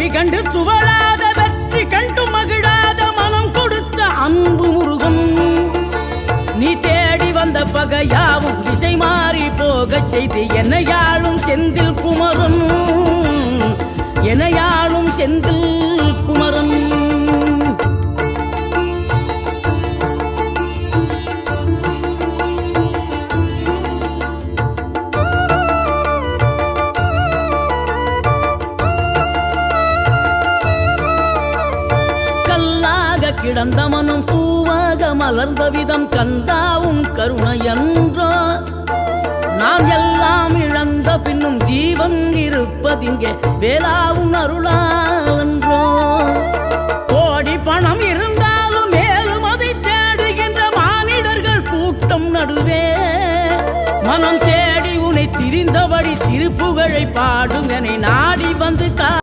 தோல்வி கண்டு துவளாத வெற்றி கண்டு மகிழாத மனம் கொடுத்த அன்பு முருகன் நீ தேடி வந்த பகையாவும் திசை மாறி போகச் செய்து என்னையாளும் செந்தில் குமரன் என்னையாளும் செந்தில் குமரன் கிடந்த மனம் பூவாக மலர்ந்த விதம் கந்தாவும் கருணை என்றோ நாம் எல்லாம் இழந்த பின்னும் ஜீவன் இருப்பதிங்கே வேளாவும் அருளாவென்றோ கோடி பணம் இருந்தாலும் மேலும் அதை தேடுகின்ற மானிடர்கள் கூட்டம் நடுவே மனம் தேடி உன்னை திரிந்தபடி திருப்புகழை பாடும் என நாடி வந்து